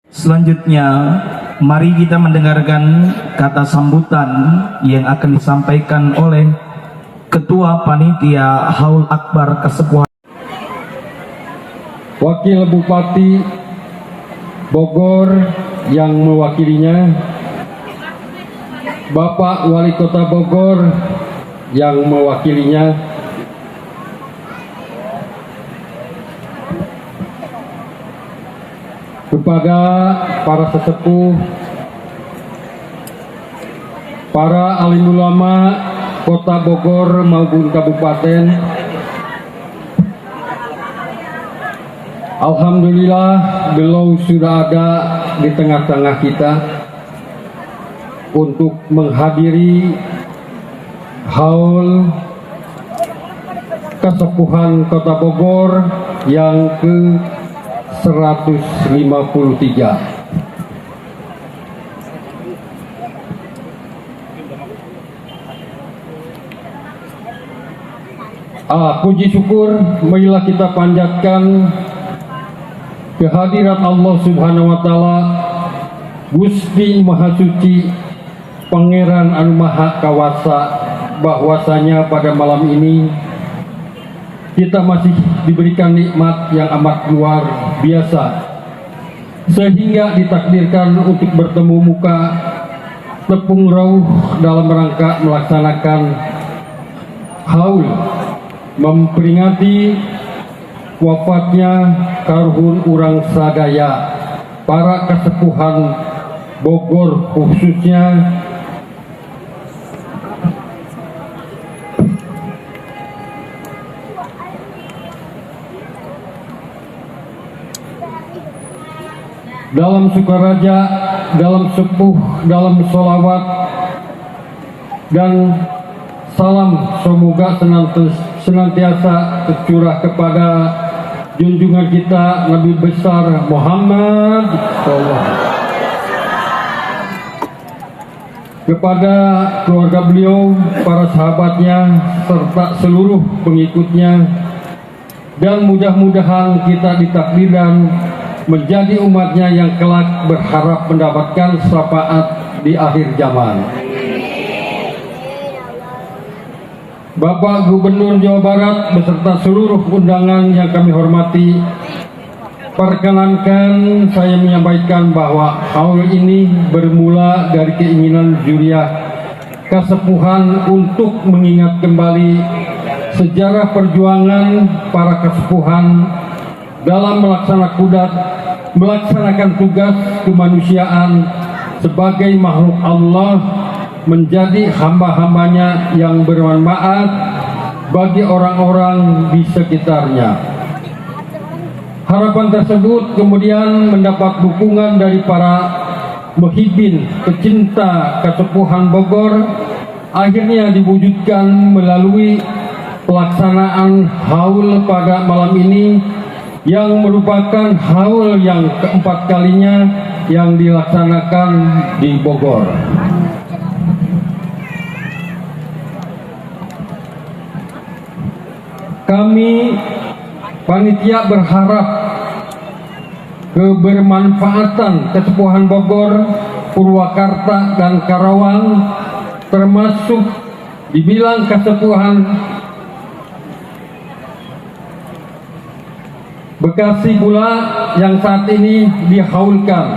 Selanjutnya, mari kita mendengarkan kata sambutan yang akan disampaikan oleh Ketua Panitia Haul Akbar Kesepuhan Wakil Bupati Bogor yang mewakilinya, Bapak Wali Kota Bogor yang mewakilinya, kepada para sesepuh, para alim ulama Kota Bogor maupun Kabupaten, alhamdulillah beliau sudah ada di tengah-tengah kita untuk menghadiri haul kesepuhan Kota Bogor yang ke-153. Puji syukur marilah kita panjatkan kehadirat Allah Subhanahu wa Ta'ala, Gusti Maha Suci, Pangeran Anu Maha Kawasa, bahwasanya pada malam ini kita masih diberikan nikmat yang amat luar biasa, sehingga ditakdirkan untuk bertemu muka tepung rauh dalam rangka melaksanakan haul memperingati wafatnya karuhun urang sadaya para kesepuhan Bogor, khususnya dalam sukaraja, dalam sepuh, dalam sholawat dan salam semoga senantiasa tercurah kepada junjungan kita Nabi besar Muhammad kepada keluarga beliau, para sahabatnya, serta seluruh pengikutnya, dan mudah-mudahan kita ditakdirkan menjadi umatnya yang kelak berharap mendapatkan syafaat di akhir zaman. Bapak Gubernur Jawa Barat beserta seluruh undangan yang kami hormati, perkenankan saya menyampaikan bahwa haul ini bermula dari keinginan zuriat kesepuhan untuk mengingat kembali sejarah perjuangan para kesepuhan dalam melaksanakan tugas kemanusiaan sebagai makhluk Allah, menjadi hamba-hambanya yang bermanfaat bagi orang-orang di sekitarnya. Harapan tersebut kemudian mendapat dukungan dari para muhibbin, pecinta kesepuhan Bogor, akhirnya diwujudkan melalui pelaksanaan haul pada malam ini, yang merupakan haul yang keempat kalinya yang dilaksanakan di Bogor. Kami panitia berharap kebermanfaatan kesepuhan Bogor, Purwakarta, dan Karawang, termasuk dibilang kesepuhan Bekasi pula yang saat ini dihaulkan,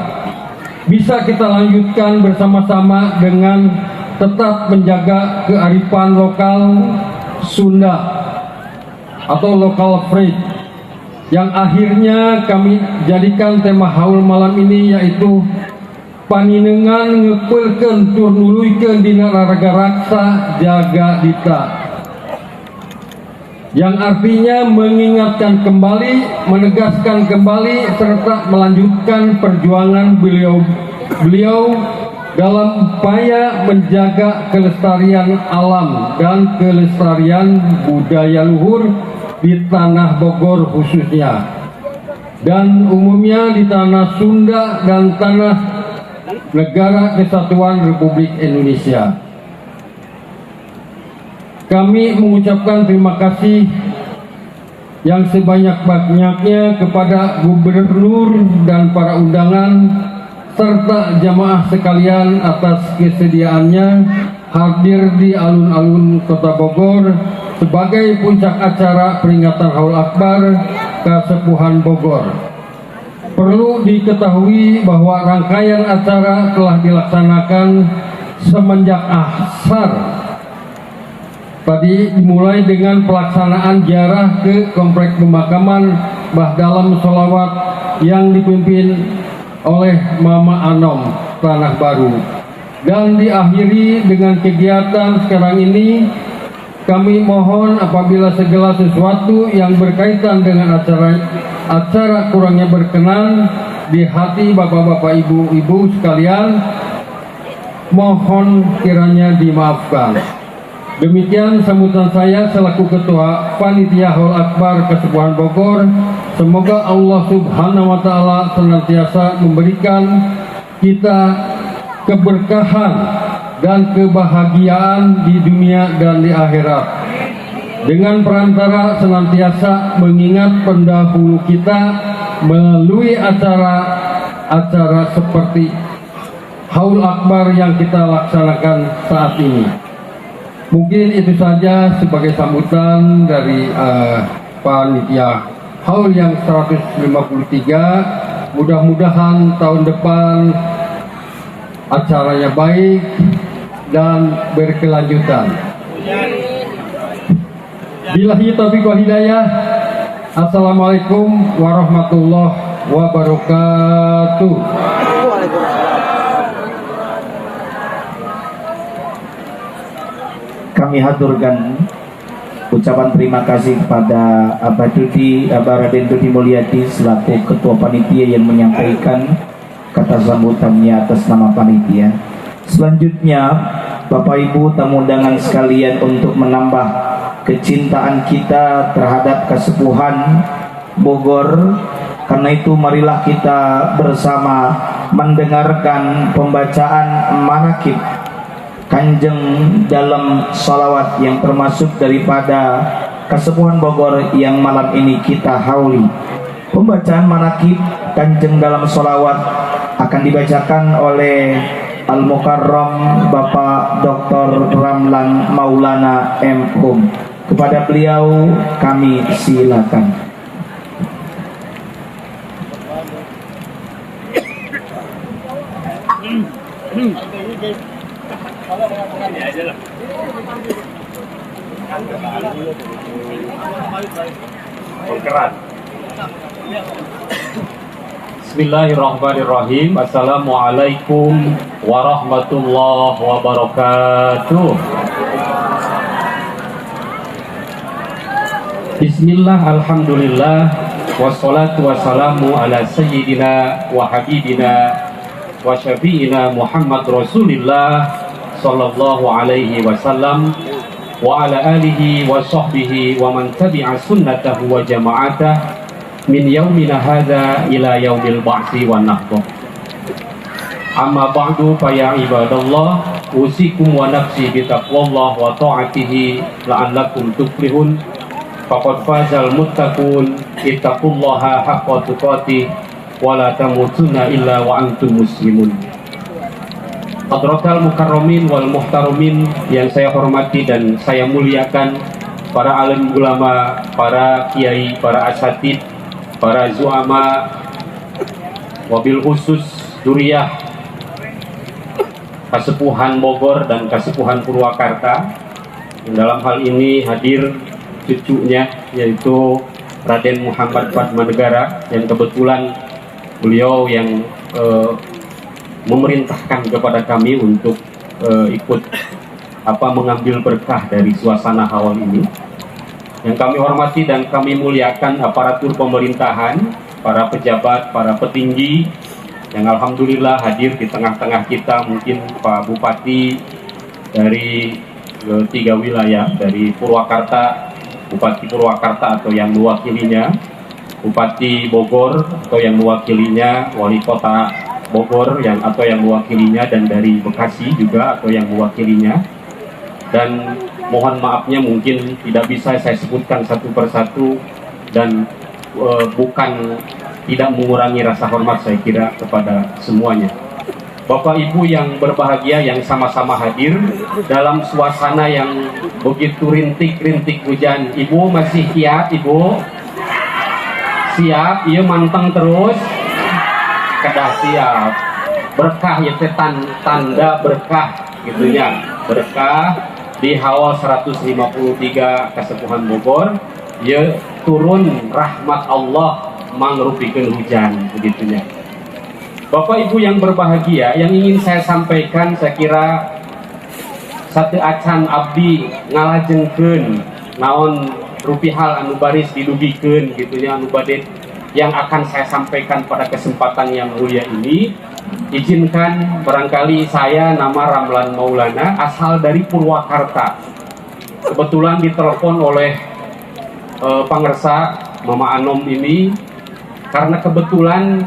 bisa kita lanjutkan bersama-sama dengan tetap menjaga kearifan lokal Sunda atau local pride, yang akhirnya kami jadikan tema haul malam ini, yaitu paninengan ngepelkeun tur nuluykeun dina raraga raksa jaga dita, yang artinya mengingatkan kembali, menegaskan kembali, serta melanjutkan perjuangan beliau dalam upaya menjaga kelestarian alam dan kelestarian budaya luhur di tanah Bogor khususnya, dan umumnya di tanah Sunda dan tanah Negara Kesatuan Republik Indonesia. Kami mengucapkan terima kasih yang sebanyak-banyaknya kepada gubernur dan para undangan serta jamaah sekalian atas kesediaannya hadir di alun-alun Kota Bogor sebagai puncak acara peringatan Haul Akbar Kasepuhan Bogor. Perlu diketahui bahwa rangkaian acara telah dilaksanakan semenjak asar. Tadi dimulai dengan pelaksanaan ziarah ke komplek pemakaman Mbah Dalam Sholawat yang dipimpin oleh Mama Anom Tanah Baru, dan diakhiri dengan kegiatan sekarang ini. Kami mohon apabila segala sesuatu yang berkaitan dengan acara kurangnya berkenan di hati bapak-bapak, ibu-ibu sekalian, mohon kiranya dimaafkan. Demikian sambutan saya selaku Ketua Panitia Haul Akbar Kasepuhan Bogor. Semoga Allah Subhanahu wa Ta'ala senantiasa memberikan kita keberkahan dan kebahagiaan di dunia dan di akhirat, dengan perantara senantiasa mengingat pendahulu kita melalui acara-acara seperti Haul Akbar yang kita laksanakan saat ini. Mungkin itu saja sebagai sambutan dari panitia Haul yang 153. Mudah-mudahan tahun depan acaranya baik dan berkelanjutan. Billahi taufiq wal hidayah. Assalamualaikum warahmatullahi wabarakatuh. Kami haturkan ucapan terima kasih kepada Abah Raden Dudi Mulyadi selaku Ketua Panitia yang menyampaikan kata sambutannya atas nama panitia. Selanjutnya, Bapak Ibu tamu undangan sekalian, untuk menambah kecintaan kita terhadap Kasepuhan Bogor, karena itu marilah kita bersama mendengarkan pembacaan manakib Kanjeng dalam salawat yang termasuk daripada Kasepuhan Bogor yang malam ini kita hauli. Pembacaan manakib Kanjeng dalam salawat akan dibacakan oleh Al-Mukarram Bapak Dr. Ramlan Maulana M. Hum. Kepada beliau kami silakan. Bismillahirrahmanirrahim. Assalamualaikum warahmatullahi wabarakatuh. Bismillah, alhamdulillah, wassalatu wassalamu ala sayyidina wa habibina wa syafi'ina Muhammad Rasulillah sallallahu alaihi wasallam wa ala alihi wa sahbihi wa man tabi'a sunnatahu wa jama'atah min yaumina hadza ila yaumil ba'tsi wan nahdah. Amma ba'du fa ya ibadallah, usikum wa nafsi bi taqwallah wa ta'atihi la'allakum tuflihun. Faqad fazal muttaqun, ittaqullaha haqqa tuqatih wa la tamutunna illa wa antum muslimun. Hadratal mukarramin wal muhtaramin yang saya hormati dan saya muliakan, para alim ulama, para kiai, para asatid, para zuama, wabil khusus Duriyah Kasepuhan Bogor dan Kasepuhan Purwakarta. Dalam hal ini hadir cucunya, yaitu Raden Muhammad Padmanegara, yang kebetulan beliau yang memerintahkan kepada kami untuk ikut mengambil berkah dari suasana haul ini. Yang kami hormati dan kami muliakan aparatur pemerintahan, para pejabat, para petinggi yang alhamdulillah hadir di tengah-tengah kita. Mungkin Pak Bupati dari 3 wilayah, dari Purwakarta, Bupati Purwakarta atau yang mewakilinya, Bupati Bogor atau yang mewakilinya, Wali Kota Bogor atau yang mewakilinya, dan dari Bekasi juga atau yang mewakilinya. Dan mohon maafnya mungkin tidak bisa saya sebutkan satu persatu, dan bukan tidak mengurangi rasa hormat saya kira kepada semuanya. Bapak Ibu yang berbahagia yang sama-sama hadir dalam suasana yang begitu rintik-rintik hujan. Ibu masih siap, Ibu? Siap, iya manteng terus. Kedah siap. Berkah ya tanda berkah gitunya. Berkah di Hawal 153 Kasepuhan Bogor. Ya turun rahmat Allah mangrupikeun hujan begitunya. Bapak Ibu yang berbahagia, yang ingin saya sampaikan, saya kira satu acan abdi ngalajengkeun naon rupihal anu baris didugikeun gitunya anu bade yang akan saya sampaikan pada kesempatan yang mulia ini. Izinkan barangkali saya nama Ramlan Maulana, asal dari Purwakarta. Kebetulan ditelepon oleh pangersa Mama Anom ini karena kebetulan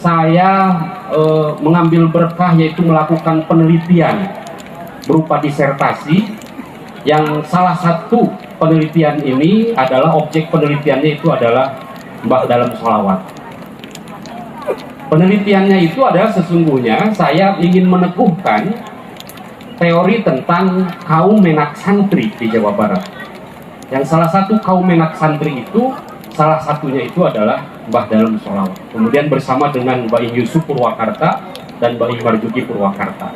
saya mengambil berkah, yaitu melakukan penelitian berupa disertasi yang salah satu penelitian ini adalah objek penelitiannya itu adalah Mbah Dalam Sholawat. Penelitiannya itu adalah sesungguhnya saya ingin meneguhkan teori tentang kaum menak santri di Jawa Barat. Yang salah satu kaum menak santri itu salah satunya itu adalah Mbah Dalam Sholawat. Kemudian bersama dengan Mbak Yusuf Purwakarta dan Mbak Marjuki Purwakarta.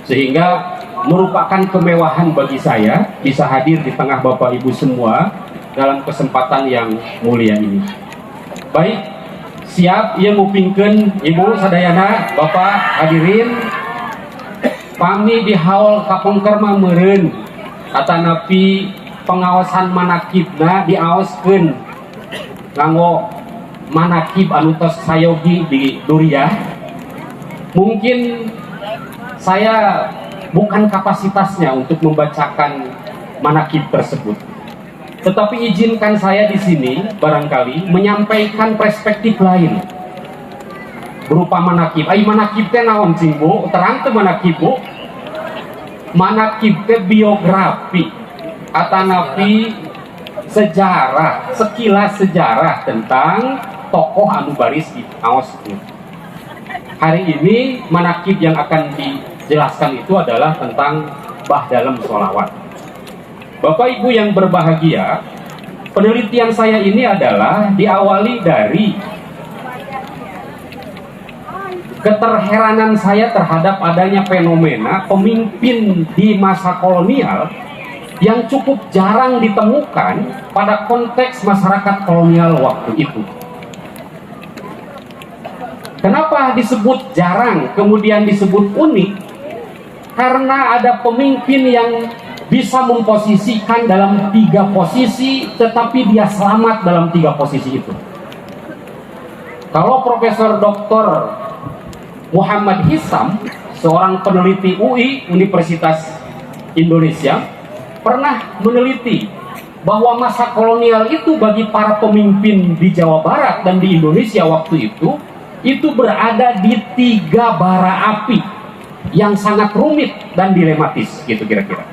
Sehingga merupakan kemewahan bagi saya bisa hadir di tengah Bapak Ibu semua dalam kesempatan yang mulia ini. Baik, siap ia ngupingkeun Ibu sadayana, Bapak hadirin. Pami di haul kapungker mah meureun atanapi pengawasan manakibna diaoskeun nganggo manakib anu tos sayogi di Duriah. Mungkin saya bukan kapasitasnya untuk membacakan manakib tersebut, tetapi izinkan saya di sini barangkali menyampaikan perspektif lain berupa manakib. Ai manakib teh naon cing Bu? Terang teu manakib Bu? Manakib teh biografi atanapi sejarah, sekilas sejarah tentang tokoh anu baris di aos itu. Hari ini manakib yang akan dijelaskan itu adalah tentang Mbah Dalam Sholawat. Bapak Ibu yang berbahagia, penelitian saya ini adalah diawali dari keterheranan saya terhadap adanya fenomena pemimpin di masa kolonial yang cukup jarang ditemukan pada konteks masyarakat kolonial waktu itu. Kenapa disebut jarang, kemudian disebut unik? Karena ada pemimpin yang bisa memposisikan dalam 3 posisi, tetapi dia selamat dalam 3 posisi itu. Kalau Profesor Dr. Muhammad Hisam, seorang peneliti UI Universitas Indonesia, pernah meneliti bahwa masa kolonial itu bagi para pemimpin di Jawa Barat dan di Indonesia waktu itu berada di 3 bara api yang sangat rumit dan dilematis gitu kira-kira.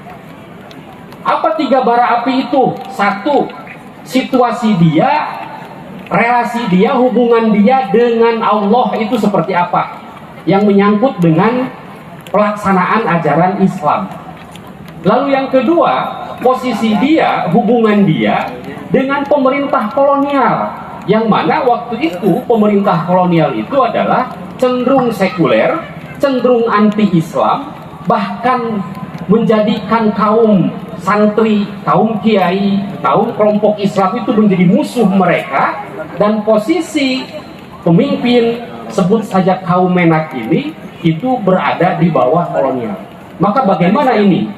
Apa 3 bara api itu? 1, situasi dia, relasi dia, hubungan dia dengan Allah itu seperti apa, yang menyangkut dengan pelaksanaan ajaran Islam. Lalu yang kedua, posisi dia, hubungan dia dengan pemerintah kolonial, yang mana waktu itu pemerintah kolonial itu adalah cenderung sekuler, cenderung anti-Islam, bahkan menjadikan kaum santri, kaum kiai, kaum kelompok Islam itu menjadi musuh mereka, dan posisi pemimpin, sebut saja kaum menak ini, itu berada di bawah kolonial. Maka bagaimana ini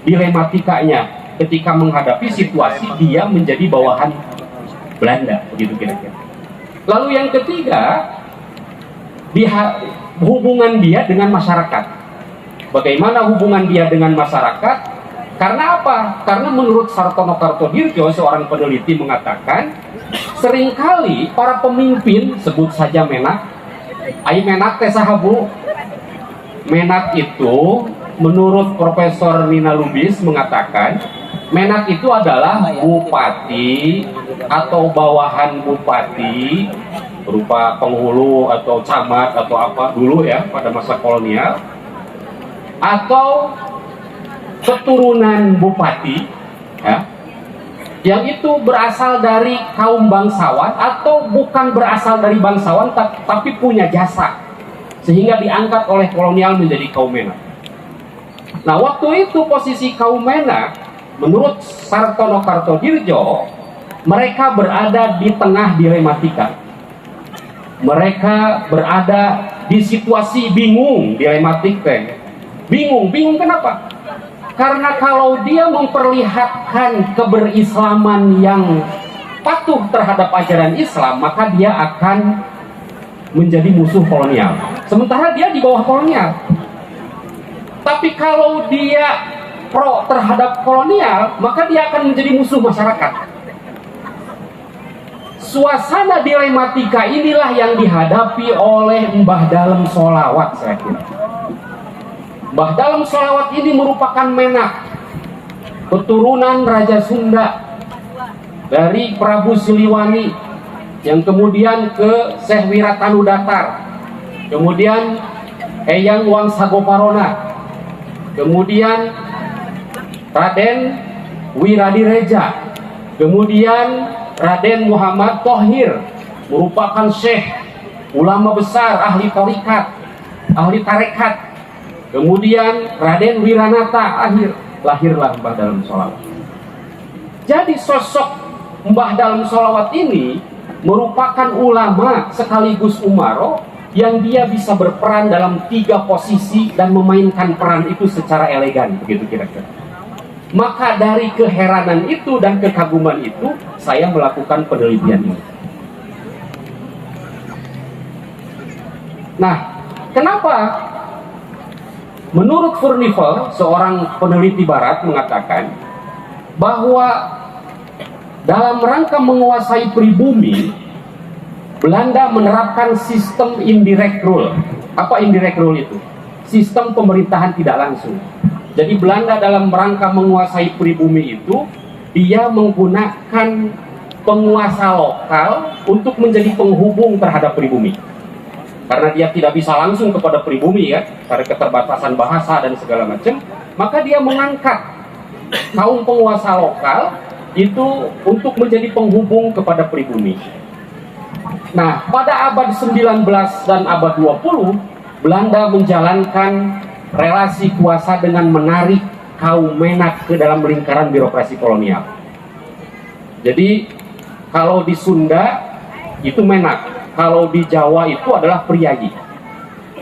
dilematikanya ketika menghadapi situasi dia menjadi bawahan Belanda, begitu kira-kira. Lalu yang ketiga, hubungan dia dengan masyarakat. Bagaimana hubungan dia dengan masyarakat? Karena apa? Karena menurut Sartono Kartodirjo, seorang peneliti, mengatakan seringkali para pemimpin, sebut saja menak, menak teh saha Bu? Menak itu menurut Profesor Nina Lubis mengatakan Menak itu adalah bupati atau bawahan bupati berupa penghulu atau camat atau apa dulu ya pada masa kolonial, atau keturunan bupati ya, yang itu berasal dari kaum bangsawan atau bukan berasal dari bangsawan tapi punya jasa sehingga diangkat oleh kolonial menjadi kaum Menak. Nah, waktu itu posisi kaum Menak menurut Sartono Kartodirjo, mereka berada di tengah dilematika. Mereka berada di situasi bingung, dilematik teh. Bingung kenapa? Karena kalau dia memperlihatkan keberislaman yang patuh terhadap ajaran Islam, maka dia akan menjadi musuh kolonial. Sementara dia di bawah kolonial. Tapi kalau dia pro terhadap kolonial, maka dia akan menjadi musuh masyarakat. Suasana dilematika inilah yang dihadapi oleh Mbah Dalem Sholawat, saya kira. Mbah Dalem Sholawat ini merupakan Menak, keturunan Raja Sunda dari Prabu Siliwangi, yang kemudian ke Syekh Wiratanu Datar, kemudian Eyang Wangsagoparona, kemudian Raden Wiradireja, kemudian Raden Muhammad Thohir, merupakan syekh, ulama besar, ahli tarikat, ahli tarekat. Kemudian Raden Wiranata, lahirlah Mbah Dalem Sholawat. Jadi sosok Mbah Dalem Sholawat ini merupakan ulama sekaligus umaro yang dia bisa berperan dalam 3 posisi dan memainkan peran itu secara elegan, begitu kira-kira. Maka dari keheranan itu dan kekaguman itu, saya melakukan penelitian ini. Nah, kenapa? Menurut Furnival, seorang peneliti barat mengatakan bahwa dalam rangka menguasai pribumi, Belanda menerapkan sistem indirect rule. Apa indirect rule itu? Sistem pemerintahan tidak langsung. Jadi Belanda dalam rangka menguasai pribumi itu, dia menggunakan penguasa lokal untuk menjadi penghubung terhadap pribumi. Karena dia tidak bisa langsung kepada pribumi ya, karena keterbatasan bahasa dan segala macam, maka dia mengangkat kaum penguasa lokal itu untuk menjadi penghubung kepada pribumi. Nah, pada abad 19 dan abad 20, Belanda menjalankan relasi kuasa dengan menarik kaum Menak ke dalam lingkaran birokrasi kolonial. Jadi kalau di Sunda itu Menak, kalau di Jawa itu adalah Priyayi.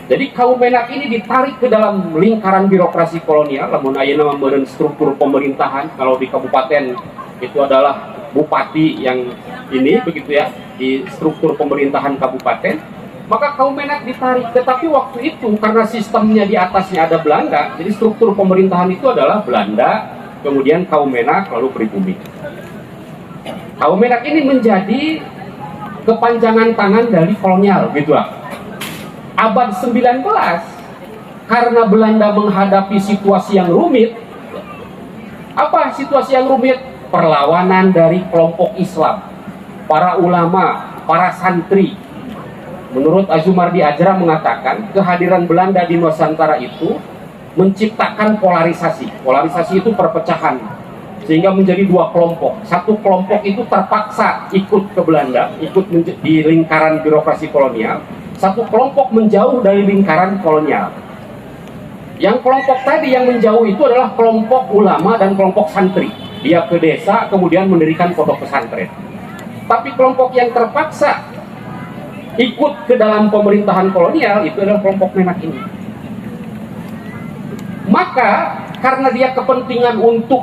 Jadi kaum Menak ini ditarik ke dalam lingkaran birokrasi kolonial, namun ayeuna meureun struktur pemerintahan. Kalau di kabupaten itu adalah bupati yang ini begitu ya, di struktur pemerintahan kabupaten. Maka kaum Menak ditarik, tetapi waktu itu karena sistemnya di atasnya ada Belanda, jadi struktur pemerintahan itu adalah Belanda, kemudian kaum Menak, lalu pribumi. Kaum Menak ini menjadi kepanjangan tangan dari kolonial, gitu lah. Abad 19, karena Belanda menghadapi situasi yang rumit. Apa situasi yang rumit? Perlawanan dari kelompok Islam, para ulama, para santri. Menurut Azumardi Ajra mengatakan kehadiran Belanda di Nusantara itu menciptakan polarisasi. Polarisasi itu perpecahan sehingga menjadi 2 kelompok. Satu kelompok itu terpaksa ikut ke Belanda, ikut di lingkaran birokrasi kolonial. Satu kelompok menjauh dari lingkaran kolonial. Yang kelompok tadi yang menjauh itu adalah kelompok ulama dan kelompok santri. Dia ke desa kemudian mendirikan pondok pesantren. Tapi kelompok yang terpaksa ikut ke dalam pemerintahan kolonial itu adalah kelompok Menak ini. Maka karena dia kepentingan untuk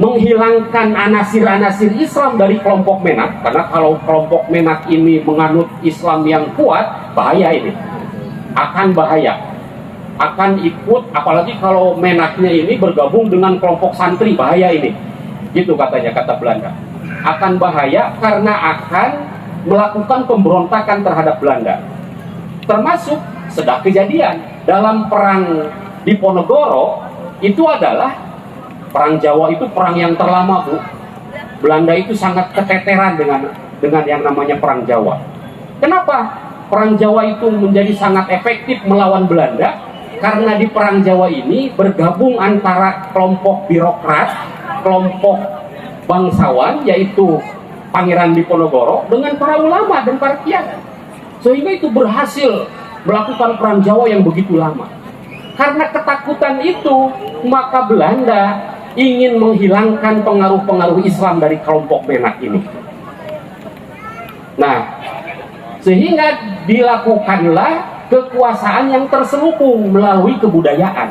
menghilangkan anasir-anasir Islam dari kelompok Menak, karena kalau kelompok Menak ini menganut Islam yang kuat, bahaya ini, akan bahaya, akan ikut, apalagi kalau Menaknya ini bergabung dengan kelompok santri, bahaya ini, gitu katanya, kata Belanda, akan bahaya karena akan melakukan pemberontakan terhadap Belanda. Termasuk sedang kejadian dalam perang Diponegoro itu adalah Perang Jawa itu perang yang terlama, Bu. Belanda itu sangat keteteran dengan yang namanya Perang Jawa. Kenapa Perang Jawa itu menjadi sangat efektif melawan Belanda? Karena di Perang Jawa ini bergabung antara kelompok birokrat, kelompok bangsawan, yaitu Pangeran Diponegoro, dengan para ulama dan para kiai. Sehingga itu berhasil melakukan Perang Jawa yang begitu lama. Karena ketakutan itu, maka Belanda ingin menghilangkan pengaruh-pengaruh Islam dari kelompok Menak ini. Nah, sehingga dilakukanlah kekuasaan yang terselubung melalui kebudayaan.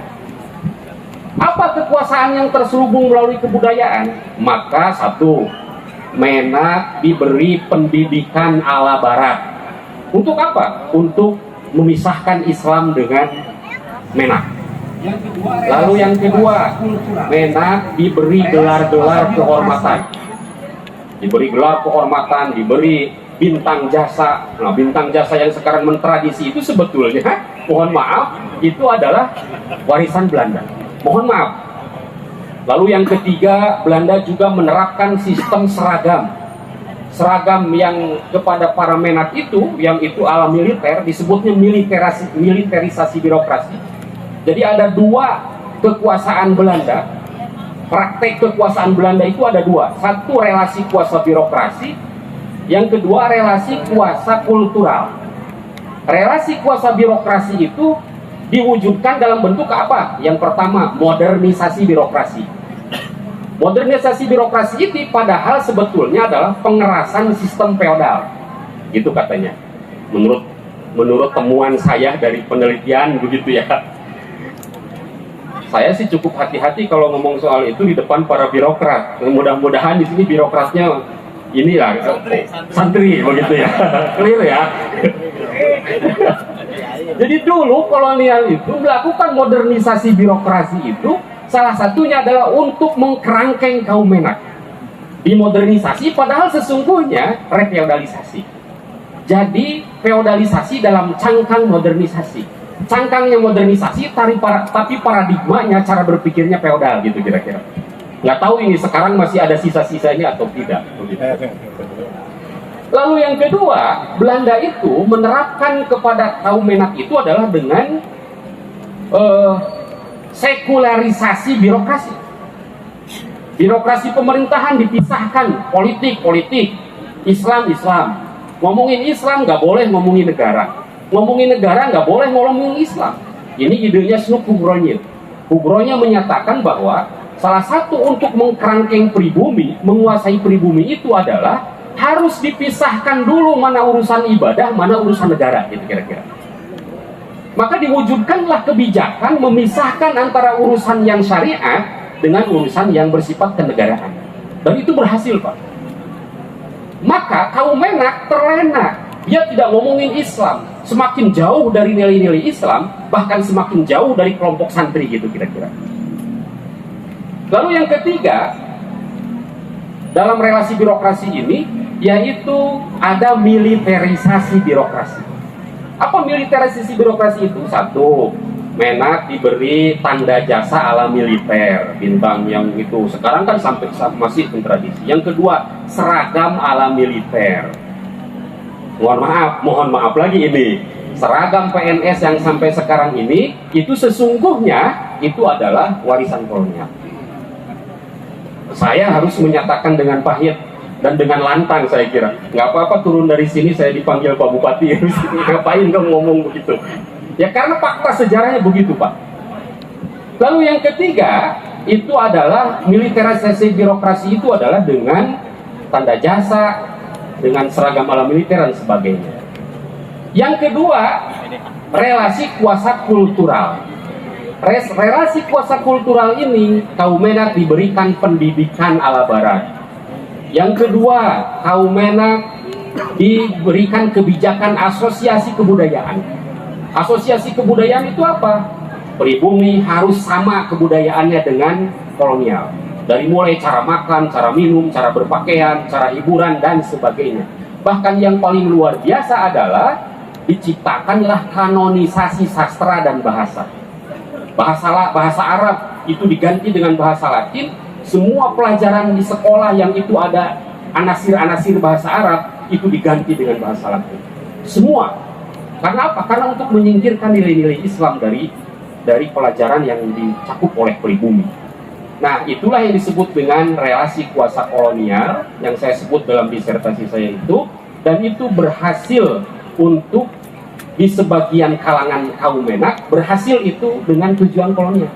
Apa kekuasaan yang terselubung melalui kebudayaan? Maka satu, Menak diberi pendidikan ala Barat. Untuk apa? Untuk memisahkan Islam dengan Menak. Lalu yang kedua, Menak diberi gelar-gelar kehormatan. Diberi gelar kehormatan, diberi bintang jasa. Nah, bintang jasa yang sekarang mentradisi itu sebetulnya, mohon maaf, itu adalah warisan Belanda. Mohon maaf. Lalu yang ketiga, Belanda juga menerapkan sistem seragam. Seragam yang kepada para Menak itu, yang itu ala militer, disebutnya militerisasi birokrasi. Jadi ada dua kekuasaan Belanda. Praktek kekuasaan Belanda itu ada dua. Satu, relasi kuasa birokrasi. Yang kedua, relasi kuasa kultural. Relasi kuasa birokrasi itu diwujudkan dalam bentuk apa? Yang pertama, modernisasi birokrasi. Modernisasi birokrasi itu padahal sebetulnya adalah pengerasan sistem feodal. Gitu katanya. Menurut temuan saya dari penelitian begitu ya. Saya sih cukup hati-hati kalau ngomong soal itu di depan para birokrat. Mudah-mudahan di sini birokratnya inilah santri begitu ya. Clear ya. Jadi dulu kolonial itu melakukan modernisasi birokrasi itu salah satunya adalah untuk mengkerangkeng kaum Menak. Dimodernisasi padahal sesungguhnya refeudalisasi. Jadi feodalisasi dalam cangkang modernisasi. Cangkangnya modernisasi, tapi paradigmanya, cara berpikirnya feodal gitu kira-kira. Nggak tahu ini sekarang masih ada sisa-sisanya atau tidak. Lalu yang kedua, Belanda itu menerapkan kepada kaum Menak itu adalah dengan sekularisasi birokrasi. Birokrasi pemerintahan dipisahkan, politik, Islam. Ngomongin Islam nggak boleh ngomongin negara. Ngomongin negara nggak boleh ngomongin Islam. Ini idenya Snoek Hougronya. Hougronya menyatakan bahwa salah satu untuk mengkerangkeng pribumi, menguasai pribumi itu adalah harus dipisahkan dulu mana urusan ibadah, mana urusan negara, gitu kira-kira. Maka diwujudkanlah kebijakan memisahkan antara urusan yang syariat dengan urusan yang bersifat kenegaraan. Dan itu berhasil, Pak. Maka kaum Menak terlena. Dia tidak ngomongin Islam, semakin jauh dari nilai-nilai Islam, bahkan semakin jauh dari kelompok santri gitu kira-kira. Lalu yang ketiga, dalam relasi birokrasi ini, yaitu ada militerisasi birokrasi. Apa militerisasi birokrasi itu? Satu, Menak diberi tanda jasa ala militer, bintang yang itu sekarang kan sampai masih tradisi. Yang kedua, seragam ala militer. Mohon maaf lagi ini, seragam PNS yang sampai sekarang ini itu sesungguhnya itu adalah warisan kolonial. Saya harus menyatakan dengan pahit dan dengan lantang, saya kira nggak apa-apa turun dari sini saya dipanggil Pak Bupati, ngapain kamu ngomong begitu ya, karena fakta sejarahnya begitu, Pak. Lalu yang ketiga itu adalah militerisasi birokrasi, itu adalah dengan tanda jasa, dengan seragam ala militer dan sebagainya. Yang kedua, relasi kuasa kultural. Relasi kuasa kultural ini kaum Menak diberikan pendidikan ala Barat. Yang kedua, kaum Menak diberikan kebijakan asosiasi kebudayaan. Asosiasi kebudayaan itu apa? Pribumi harus sama kebudayaannya dengan kolonial. Dari mulai cara makan, cara minum, cara berpakaian, cara hiburan, dan sebagainya. Bahkan yang paling luar biasa adalah diciptakanlah kanonisasi sastra dan bahasa. Bahasa Arab itu diganti dengan bahasa Latin. Semua pelajaran di sekolah yang itu ada anasir-anasir bahasa Arab itu diganti dengan bahasa Latin. Semua. Karena apa? Karena untuk menyingkirkan nilai-nilai Islam dari pelajaran yang dicakup oleh pribumi. Nah, itulah yang disebut dengan relasi kuasa kolonial yang saya sebut dalam disertasi saya itu, dan itu berhasil untuk di sebagian kalangan kaum Menak, berhasil itu dengan tujuan kolonial.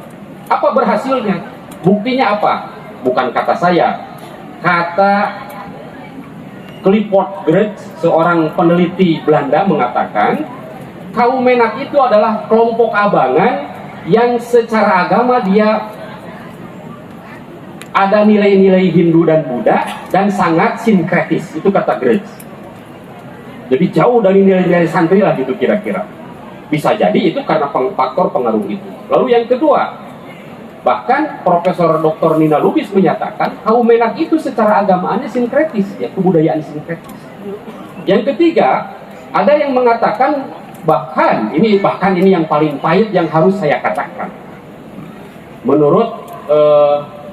Apa berhasilnya? Buktinya apa? Bukan kata saya, kata Clifford Geertz, seorang peneliti Belanda, mengatakan kaum Menak itu adalah kelompok abangan yang secara agama dia ada nilai-nilai Hindu dan Buddha dan sangat sinkretis. Itu kata Geertz. Jadi jauh dari nilai-nilai santri lah gitu kira-kira. Bisa jadi itu karena faktor pengaruh itu. Lalu yang kedua, bahkan Profesor Dr. Nina Lubis menyatakan kaum Menak itu secara agamaannya sinkretis, ya, kebudayaan sinkretis. Yang ketiga, ada yang mengatakan bahkan ini yang paling pahit yang harus saya katakan. Menurut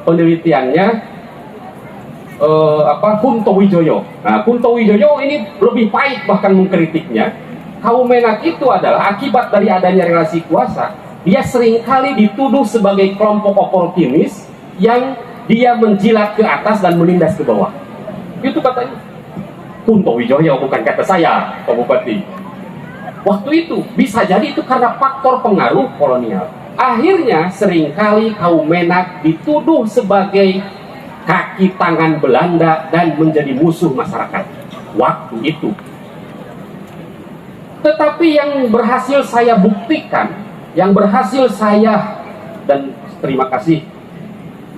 penelitiannya Kunto Wijoyo. Nah, Kunto Wijoyo ini lebih pahit bahkan mengkritiknya. Kaum Menak itu adalah akibat dari adanya relasi kuasa. Dia seringkali dituduh sebagai kelompok oportunis yang dia menjilat ke atas dan menindas ke bawah. Itu katanya Kunto Wijoyo, bukan kata saya, Pak Bupati. Waktu itu bisa jadi itu karena faktor pengaruh kolonial. Akhirnya seringkali kaum Menak dituduh sebagai kaki tangan Belanda dan menjadi musuh masyarakat waktu itu. Tetapi yang berhasil saya buktikan, dan terima kasih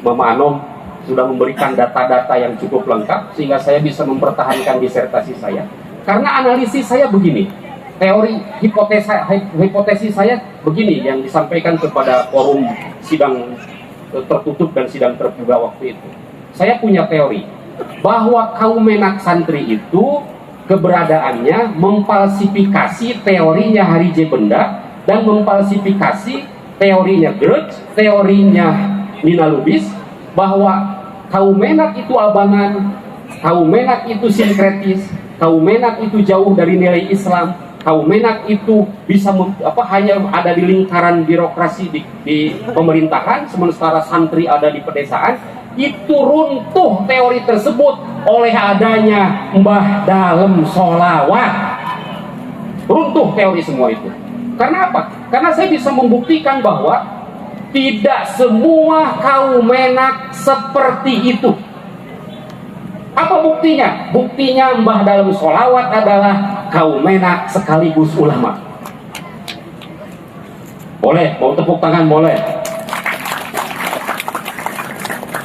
Mama Anom sudah memberikan data-data yang cukup lengkap sehingga saya bisa mempertahankan disertasi saya. Karena analisis saya begini, teori hipotesis saya begini yang disampaikan kepada forum sidang tertutup dan sidang terbuka waktu itu. Saya punya teori bahwa kaum Menak santri itu keberadaannya memfalsifikasi teorinya Harije Benda dan memfalsifikasi teorinya Geertz, teorinya Nina Lubis, bahwa kaum Menak itu abangan, kaum Menak itu sinkretis, kaum Menak itu jauh dari nilai Islam, kaum Menak itu bisa hanya ada di lingkaran birokrasi di pemerintahan, sementara santri ada di pedesaan. Itu runtuh teori tersebut oleh adanya Mbah Dalem Sholawat. Runtuh teori semua itu. Karena apa? Karena saya bisa membuktikan bahwa tidak semua kaum Menak seperti itu. Apa buktinya? Buktinya Mbah Dalem Sholawat adalah kaum Menak sekaligus ulama. Boleh, mau tepuk tangan boleh.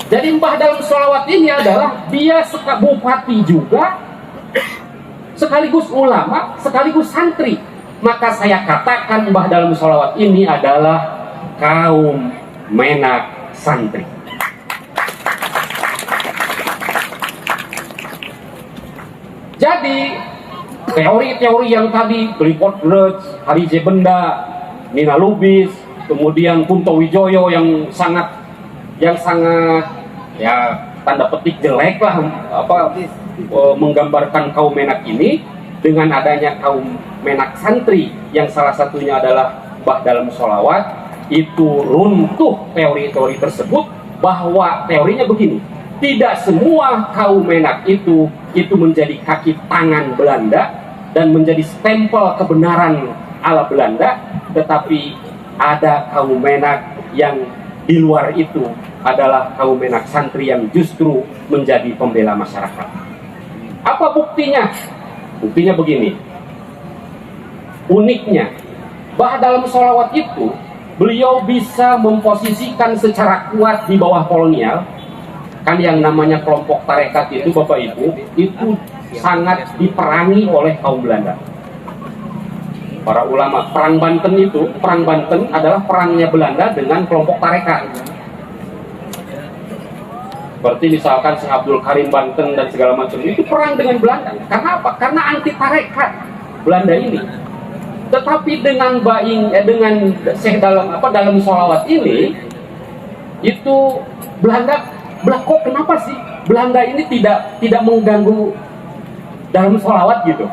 Jadi Mbah Dalem Sholawat ini adalah dia bupati juga, sekaligus ulama, sekaligus santri. Maka saya katakan Mbah Dalem Sholawat ini adalah kaum Menak santri. Jadi teori-teori yang tadi Clifford Geertz, Harije Benda, Nina Lubis, kemudian Kunto Wijoyo yang sangat ya tanda petik jelek lah menggambarkan kaum Menak ini dengan adanya kaum Menak santri yang salah satunya adalah Mbah Dalem Sholawat, itu runtuh teori-teori tersebut. Bahwa teorinya begini, tidak semua kaum Menak itu menjadi kaki tangan Belanda dan menjadi stempel kebenaran ala Belanda, tetapi ada kaum Menak yang di luar itu adalah kaum Menak santri yang justru menjadi pembela masyarakat. Apa buktinya? Buktinya begini. Uniknya, Mbah Dalem Sholawat itu beliau bisa memposisikan secara kuat di bawah kolonial. Kan yang namanya kelompok tarekat itu Bapak Ibu, itu sangat diperangi oleh kaum Belanda. Para ulama, perang Banten adalah perangnya Belanda dengan kelompok tarekat. Seperti misalkan Syekh Abdul Karim Banten dan segala macam itu perang dengan Belanda. Karena apa? Karena anti tarekat Belanda ini. Tetapi dengan Syekh Dalem Sholawat ini, itu kok kenapa sih Belanda ini tidak mengganggu dalam sholawat gitu.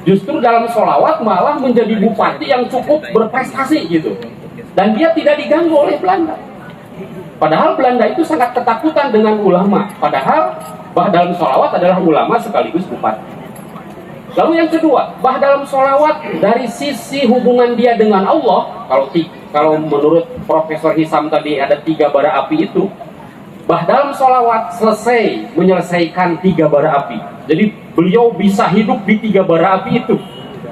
Justru dalam sholawat malah menjadi bupati yang cukup berprestasi gitu. Dan dia tidak diganggu oleh Belanda. Padahal Belanda itu sangat ketakutan dengan ulama. Padahal Mbah Dalam Sholawat adalah ulama sekaligus bupati. Lalu yang kedua, Mbah Dalam Sholawat dari sisi hubungan dia dengan Allah, kalau menurut Profesor Hisam tadi ada 3 bara api itu, Mbah Dalam Sholawat selesai menyelesaikan 3 bara api. Jadi beliau bisa hidup di 3 bara api itu,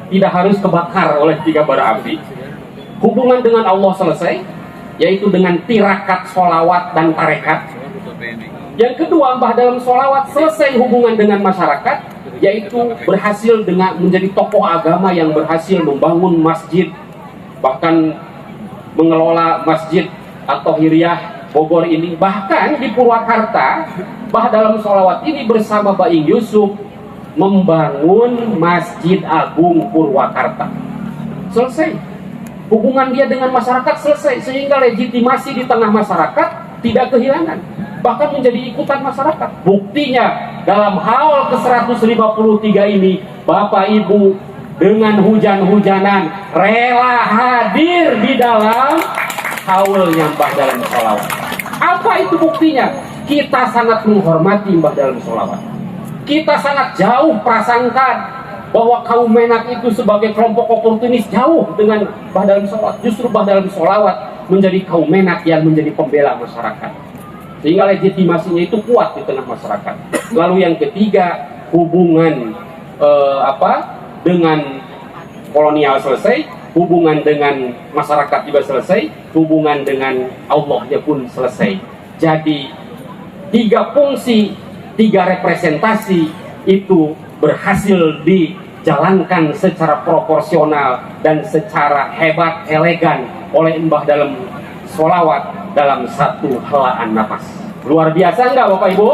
tidak harus kebakar oleh 3 bara api. Hubungan dengan Allah selesai, yaitu dengan tirakat, sholawat, dan tarekat. Yang kedua, Mbah Dalam Sholawat selesai hubungan dengan masyarakat, yaitu berhasil dengan menjadi tokoh agama yang berhasil membangun masjid, bahkan mengelola masjid atau Hiriyah Bogor ini. Bahkan di Purwakarta, Mbah Dalam Sholawat ini bersama Baing Yusuf membangun Masjid Agung Purwakarta. Selesai. Hubungan dia dengan masyarakat selesai, sehingga legitimasi di tengah masyarakat tidak kehilangan, bahkan menjadi ikutan masyarakat. Buktinya dalam haul ke-153 ini, Bapak Ibu dengan hujan-hujanan rela hadir di dalam haulnya Mbah Dalam Sholawat. Apa itu buktinya? Kita sangat menghormati Mbah Dalam Sholawat. Kita sangat jauh prasangka bahwa kaum Menak itu sebagai kelompok oportunis, jauh dengan Mbah Dalam Sholawat. Justru Mbah Dalam Sholawat menjadi kaum Menak yang menjadi pembela masyarakat, sehingga legitimasinya itu kuat di tengah masyarakat. Lalu yang ketiga, hubungan dengan kolonial selesai, hubungan dengan masyarakat juga selesai, hubungan dengan Allahnya pun selesai. Jadi 3 fungsi, 3 representasi itu berhasil dijalankan secara proporsional dan secara hebat, elegan oleh Mbah Dalam Sholawat dalam satu helaan nafas. Luar biasa enggak Bapak Ibu?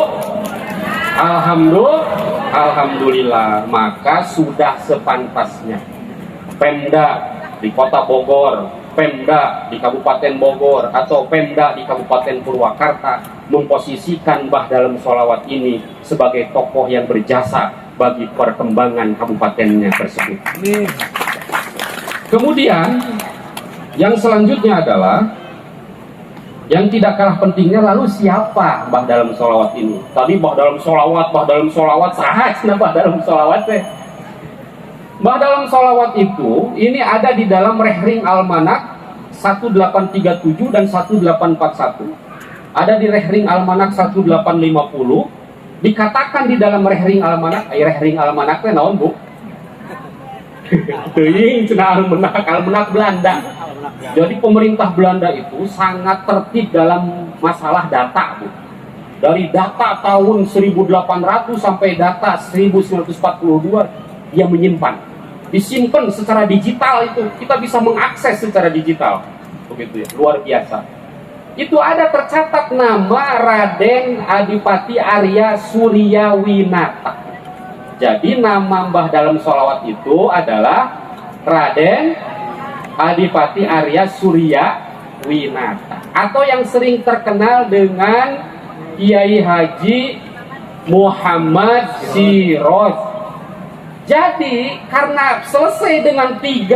Alhamdulillah. Maka sudah sepantasnya Pemda di Kota Bogor, Pemda di Kabupaten Bogor, atau Pemda di Kabupaten Purwakarta memposisikan Mbah Dalam Sholawat ini sebagai tokoh yang berjasa bagi perkembangan kabupatennya tersebut. Kemudian yang selanjutnya adalah yang tidak kalah pentingnya, lalu siapa Mbah Dalam Sholawat ini? Tadi Mbah Dalam Sholawat sahaj, Mbah Dalam Sholawat teh. Mbah Dalam Sholawat itu ini ada di dalam Rehring Almanak 1837 dan 1841. Ada di Rehring Almanak 1850. Dikatakan di dalam Rehring Almanak teh naon Bu? Teuing cenah almanak Belanda. Jadi pemerintah Belanda itu sangat tertib dalam masalah data, Bu. Dari data tahun 1800 sampai data 1942 dia menyimpan. Disimpan secara digital, itu kita bisa mengakses secara digital. Begitu ya, luar biasa. Itu ada tercatat nama Raden Adipati Arya Suryawinata. Jadi nama Mbah Dalam Sholawat itu adalah Raden Adipati Arya Suryawinata, atau yang sering terkenal dengan Kiai Haji Muhammad Siroj. Jadi karena selesai dengan 3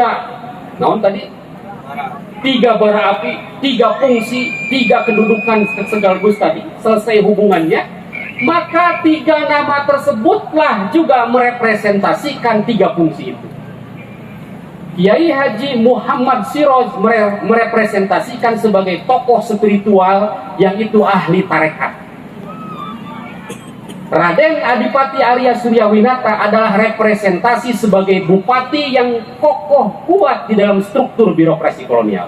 bara api, 3 fungsi, 3 kedudukan sekaligus tadi, selesai hubungannya, maka 3 nama tersebutlah juga merepresentasikan 3 fungsi itu. Kiai Haji Muhammad Siroj merepresentasikan sebagai tokoh spiritual yang itu ahli tarekat. Raden Adipati Arya Suryawinata adalah representasi sebagai bupati yang kokoh kuat di dalam struktur birokrasi kolonial.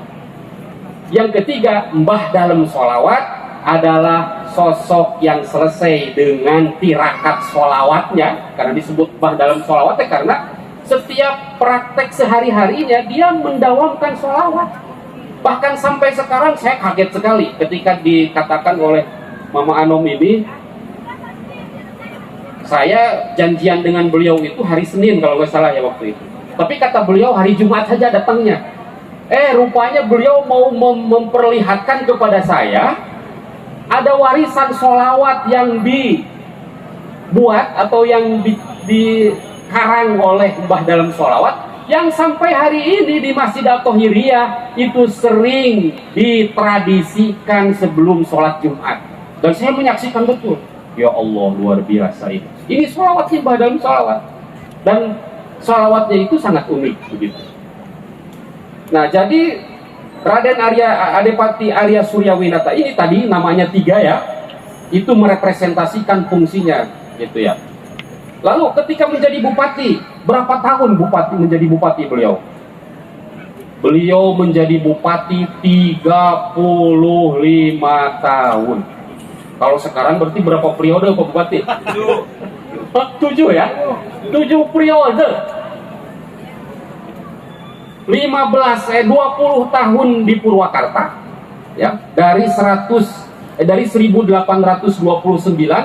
Yang ketiga, Mbah Dalam Sholawat adalah sosok yang selesai dengan tirakat sholawatnya. Karena disebut Mbah Dalam Sholawat karena setiap praktek sehari-harinya dia mendawamkan sholawat. Bahkan sampai sekarang saya kaget sekali ketika dikatakan oleh Mama Anom ini, saya janjian dengan beliau itu hari Senin kalau nggak salah ya waktu itu. Tapi kata beliau hari Jumat saja datangnya. Rupanya beliau mau memperlihatkan kepada saya ada warisan sholawat yang dibuat atau yang dikarang oleh Mbah Dalam Sholawat, yang sampai hari ini di Masjid At-Tahiriyah itu sering ditradisikan sebelum sholat Jumat. Dan saya menyaksikan betul. Ya Allah, luar biasa ini. Ini sholawatnya Mbah Dalam Sholawat. Dan sholawatnya itu sangat unik begitu. Nah, jadi Raden Adipati Arya Suryawinata ini tadi namanya 3 ya. Itu merepresentasikan fungsinya gitu ya. Lalu ketika menjadi bupati, berapa tahun menjadi bupati beliau? Beliau menjadi bupati 35 tahun. Kalau sekarang berarti berapa periode Pak Bupati? 7 ya? 7 periode. 20 tahun di Purwakarta ya, dari 1829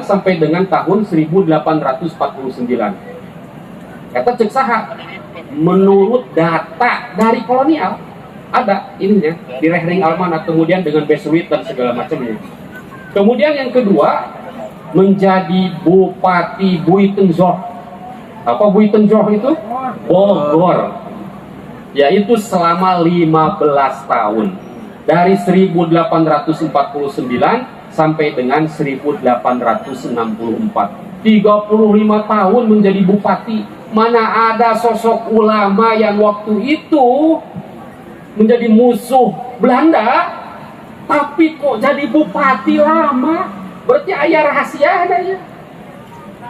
sampai dengan tahun 1849. Kata cek saha, menurut data dari kolonial ada ininya di Rehring Almanat, kemudian dengan Besuit dan segala macamnya. Kemudian yang kedua menjadi Bupati Buitenzoh. Apa Buitenzoh itu? Bogor. Yaitu selama 15 tahun. Dari 1849 sampai dengan 1864. 35 tahun menjadi bupati. Mana ada sosok ulama yang waktu itu menjadi musuh Belanda, tapi kok jadi bupati lama? Berarti ayah rahasia adanya.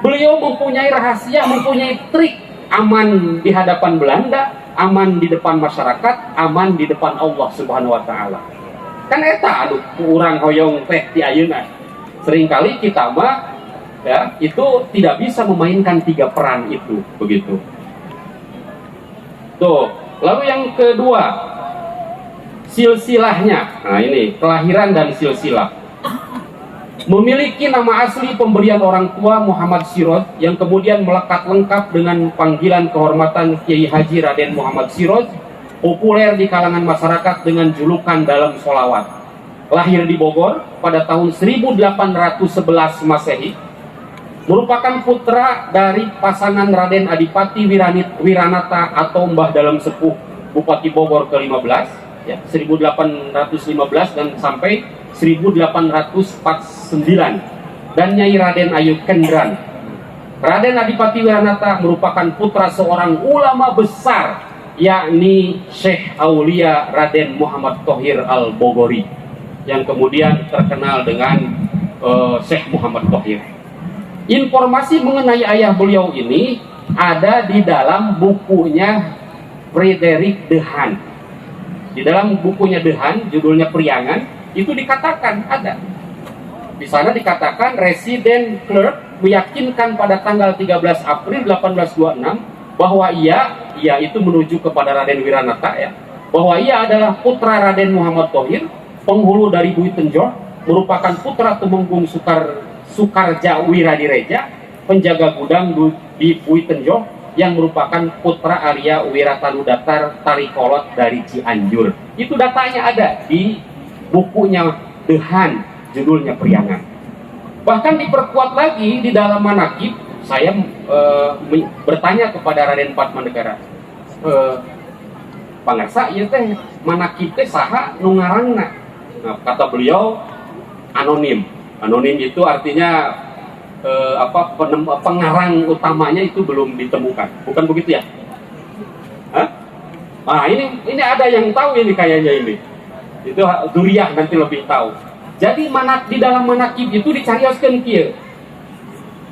Beliau mempunyai rahasia, mempunyai trik aman di hadapan Belanda, aman di depan masyarakat, aman di depan Allah Subhanahu wa taala. Kan eta aduh urang hoyong teh ti ayeuna. Seringkali kita mah ya itu tidak bisa memainkan 3 peran itu begitu. Tuh, lalu yang kedua silsilahnya. Nah, ini kelahiran dan silsilah. Memiliki nama asli pemberian orang tua Muhammad Siroj yang kemudian melekat lengkap dengan panggilan kehormatan Kiai Haji Raden Muhammad Siroj, populer di kalangan masyarakat dengan julukan Dalam Sholawat. Lahir di Bogor pada tahun 1811 Masehi, merupakan putra dari pasangan Raden Adipati Wiranata atau Mbah Dalam Sepuh Bupati Bogor ke-15 ya, 1815 dan sampai 1849, dan Nyai Raden Ayu Kendran. Raden Adipati Wiranata merupakan putra seorang ulama besar, yakni Syekh Aulia Raden Muhammad Thohir Al-Bogori, yang kemudian terkenal dengan Syekh Muhammad Thohir. Informasi mengenai ayah beliau ini ada di dalam bukunya Frederick Dehaan. Di dalam bukunya Dehaan, judulnya Priangan, itu dikatakan ada. Di sana dikatakan Residen Clerk meyakinkan pada tanggal 13 April 1826 bahwa ia itu menuju kepada Raden Wiranata ya, bahwa ia adalah putra Raden Muhammad Thohir, penghulu dari Buitenjoh, merupakan putra Tumenggung Sukarja Wiradireja, penjaga gudang di Buitenjoh, yang merupakan putra Arya Wiratanudatar Tarikolot dari Cianjur. Itu datanya ada di bukunya Dehaan, judulnya Priangan. Bahkan diperkuat lagi di dalam manakib. Saya bertanya kepada Raden Padmanegara, pangarsa ieu teh manakib teh saha nu ngarangna? Nah, kata beliau anonim. Anonim itu artinya pengarang utamanya itu belum ditemukan. Bukan begitu ya? Hah? Nah, ini ada yang tahu ini kayaknya ini. Itu Duriah nanti lebih tahu. Jadi di dalam manakib itu dicarioskeun kieu.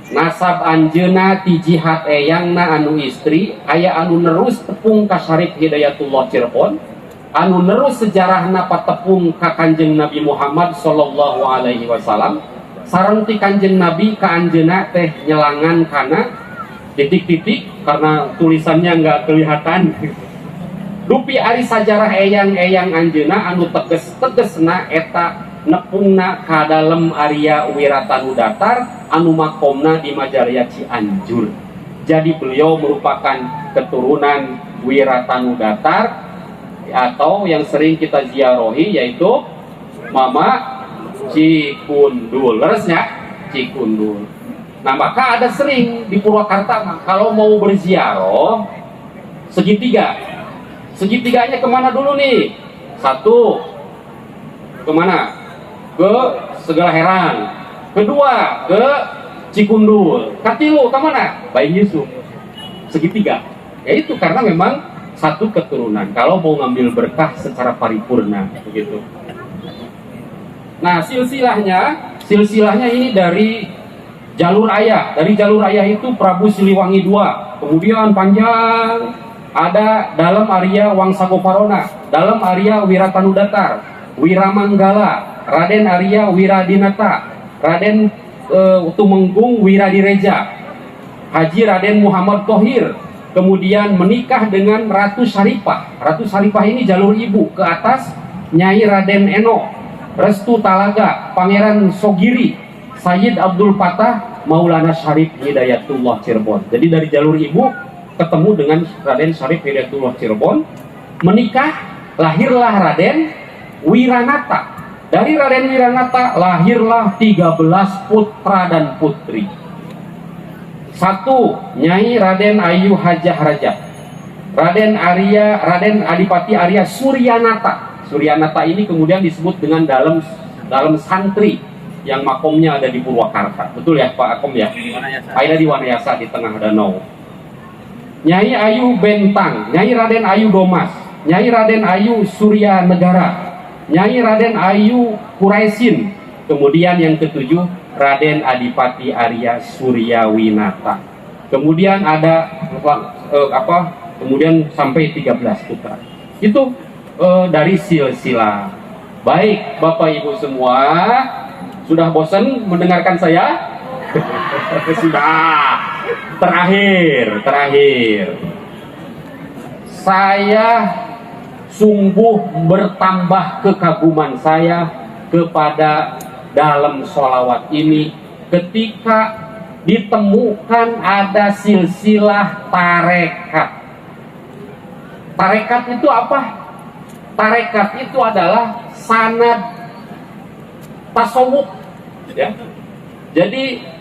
Nasab anjeuna ti jihad eyangna anu istri, aya anu nerus tepung ka Syarif Hidayatullah Cirebon, anu nerus sejarahna patepung ka Kanjeng Nabi Muhammad sallallahu alaihi wasallam, sareng ti Kanjeng Nabi ka anjeuna teh nyelangan kana titik-titik karena tulisannya enggak kelihatan. Dupi ari sajarah eyang-eyang anjeuna anu teges-tegesna eta nepungna ka dalem Arya Wiratanudatar anu makomna di Majalaya Cianjur. Jadi beliau merupakan keturunan Wiratanudatar atau yang sering kita ziarahi yaitu Mama Cikundul. Leresnya Cikundul. Nah, maka ada sering di Purwakarta kalau mau berziarah segitiga. Segitiganya kemana dulu nih? Satu, kemana? Ke Segala Herang. Kedua, ke Cikundul. Katilu kemana? Bayi Yusuf. Segitiga. Ya itu karena memang satu keturunan. Kalau mau ngambil berkah secara paripurna, begitu. Nah, silsilahnya ini dari jalur ayah. Dari jalur ayah itu Prabu Siliwangi II. Kemudian panjang ada dalam Arya Wangsagoparona, dalam Arya Wiratanudatar, Wiramanggala, Raden Arya Wiradinata, Raden Tumenggung Wiradireja, Haji Raden Muhammad Thohir, kemudian menikah dengan Ratu Syarifah. Ratu Syarifah ini jalur ibu. Ke atas Nyai Raden Eno, Restu Talaga, Pangeran Sogiri, Sayyid Abdul Fatah, Maulana Syarif Hidayatullah Cirebon. Jadi dari jalur ibu ketemu dengan Raden Syarif Hidayatullah Cirebon, menikah, lahirlah Raden Wiranata. Dari Raden Wiranata lahirlah 13 putra dan putri. Satu, Nyai Raden Ayu Hajah Raja, Raden Adipati Arya Suryanata. Suryanata ini kemudian disebut dengan dalam santri yang makomnya ada di Purwakarta. Betul ya Pak Akom ya? Ada di Wanayasa di tengah danau. Nyai Ayu Bentang, Nyai Raden Ayu Domas, Nyai Raden Ayu Surya Negara, Nyai Raden Ayu Kuraisin. Kemudian yang ketujuh, Raden Adipati Arya Suryawinata. Kemudian ada kemudian sampai 13 putra. Itu dari silsilah. Baik, Bapak Ibu semua, sudah bosan mendengarkan saya? Sudah. Terakhir. Saya sungguh bertambah kekaguman saya kepada dalam sholawat ini ketika ditemukan ada silsilah tarekat. Tarekat itu apa? Tarekat itu adalah sanad tasawuf, ya. Jadi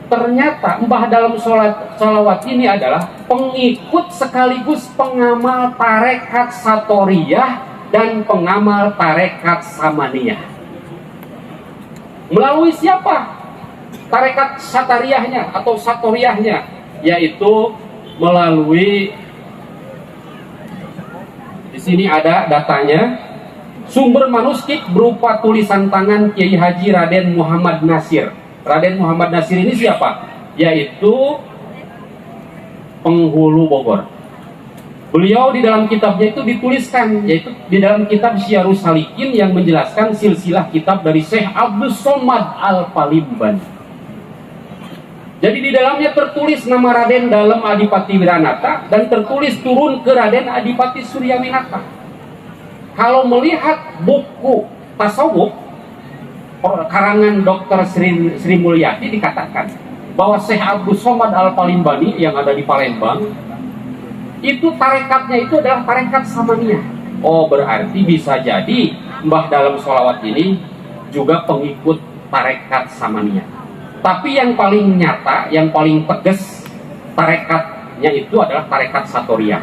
ternyata Mbah dalam sholawat ini adalah pengikut sekaligus pengamal tarekat Satoriyah dan pengamal tarekat Samaniyah. Melalui siapa tarekat Satariyahnya atau Satoriyahnya? Yaitu melalui, di sini ada datanya, sumber manuskrip berupa tulisan tangan Kiai Haji Raden Muhammad Nasir. Raden Muhammad Nasir ini siapa? Yaitu penghulu Bogor. Beliau di dalam kitabnya itu dituliskan, yaitu di dalam kitab Syiarus Salikin yang menjelaskan silsilah kitab dari Syekh Abdus Somad Al-Palimbani. Jadi di dalamnya tertulis nama Raden dalam Adipati Wiranata dan tertulis turun ke Raden Adipati Suryawinata. Kalau melihat buku tasawuf karangan Dr. Sri Mulyati dikatakan bahwa Syekh Abdus Somad Al-Palimbani yang ada di Palembang itu tarekatnya itu adalah tarekat Samaniyah. Oh, berarti bisa jadi Mbah dalam sholawat ini juga pengikut tarekat Samaniyah. Tapi yang paling nyata, yang paling tegas tarekatnya itu adalah tarekat Satoriyah,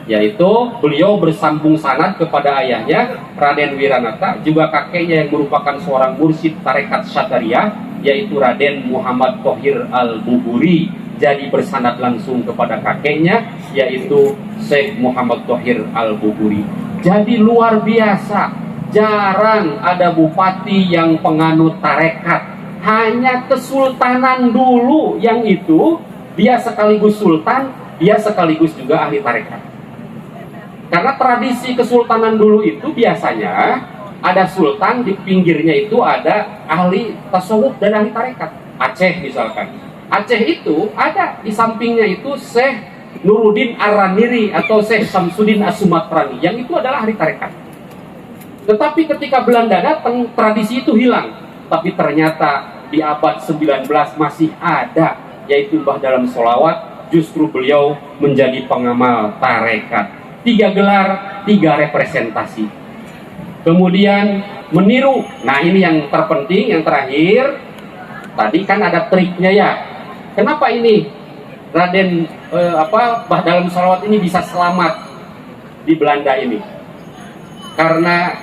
yaitu beliau bersambung sanad kepada ayahnya Raden Wiranata, juga kakeknya yang merupakan seorang mursyid tarekat Satoriyah, yaitu Raden Muhammad Thohir Al-Buburi. Jadi bersanad langsung kepada kakeknya, yaitu Syekh Muhammad Thohir Al-Buburi. Jadi luar biasa, jarang ada bupati yang penganut tarekat. Hanya kesultanan dulu yang itu dia sekaligus sultan, dia sekaligus juga ahli tarekat. Karena tradisi kesultanan dulu itu biasanya ada sultan, di pinggirnya itu ada ahli tasawuf dan ahli tarekat. Aceh misalkan, Aceh itu ada di sampingnya itu Syekh Nuruddin Ar-Raniri atau Syekh Samsudin As-Sumatrani, yang itu adalah ahli tarekat. Tetapi ketika Belanda datang, tradisi itu hilang. Tapi ternyata di abad 19 masih ada, yaitu Mbah dalam sholawat justru beliau menjadi pengamal tarekat. 3 gelar, 3 representasi. Kemudian meniru. Nah, ini yang terpenting, yang terakhir. Tadi kan ada triknya ya. Kenapa ini Raden Bahdal Sholawat ini bisa selamat di Belanda ini? Karena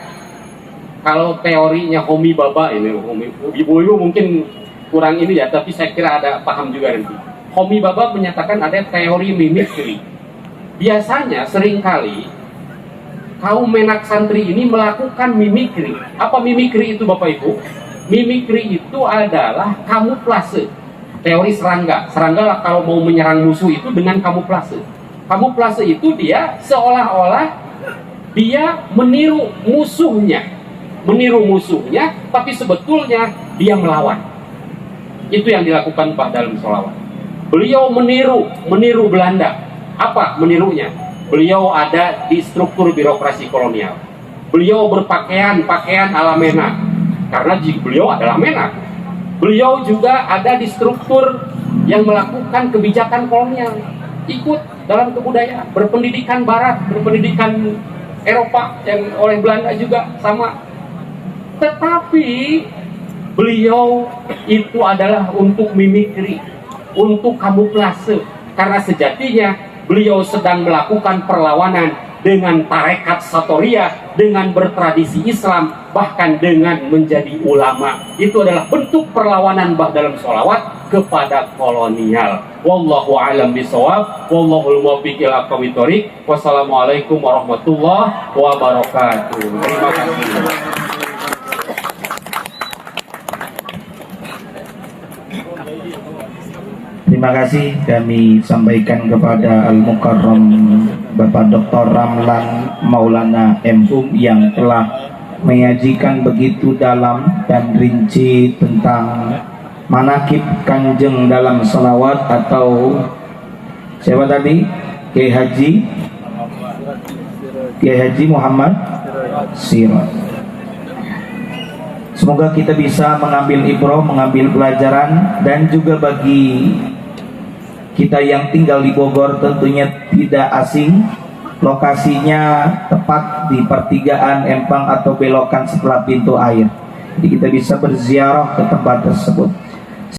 kalau teorinya Homi Baba ini, Ibu mungkin kurang ini ya, tapi saya kira ada paham juga nanti. Homi Baba menyatakan ada teori mimikri. Biasanya seringkali kaum menak santri ini melakukan mimikri. Apa mimikri itu Bapak Ibu? Mimikri itu adalah kamuflase. Teori serangga. Serangga lah kalau mau menyerang musuh itu dengan kamuflase. Kamuflase itu dia seolah-olah dia meniru musuhnya. Meniru musuhnya, tapi sebetulnya dia melawan. Itu yang dilakukan Bahdal Sholawat. Beliau meniru Belanda. Apa menirunya? Beliau ada di struktur birokrasi kolonial. Beliau berpakaian ala Menak, karena beliau adalah Menak. Beliau juga ada di struktur yang melakukan kebijakan kolonial, ikut dalam kebudayaan, berpendidikan Barat, berpendidikan Eropa yang oleh Belanda juga sama. Tetapi beliau itu adalah untuk mimikri, untuk kamuflase, karena sejatinya beliau sedang melakukan perlawanan dengan tarekat Satoriyah, dengan bertradisi Islam, bahkan dengan menjadi ulama. Itu adalah bentuk perlawanan Bahdal Sholawat kepada kolonial. Wallahu a'lam bishawab, wallahul muwaffiq ila aqwamit thoriq. Wassalamualaikum warahmatullahi wabarakatuh. Terima kasih. Terima kasih kami sampaikan kepada Al-Mukarram Bapak Dr. Ramlan Maulana M.Hum yang telah menyajikan begitu dalam dan rinci tentang manakib Kanjeng dalam salawat, atau siapa tadi? Kiai Haji Muhammad Siraj. Semoga kita bisa mengambil ibrah, mengambil pelajaran, dan juga bagi kita yang tinggal di Bogor tentunya tidak asing, lokasinya tepat di pertigaan Empang atau belokan setelah pintu air. Jadi kita bisa berziarah ke tempat tersebut.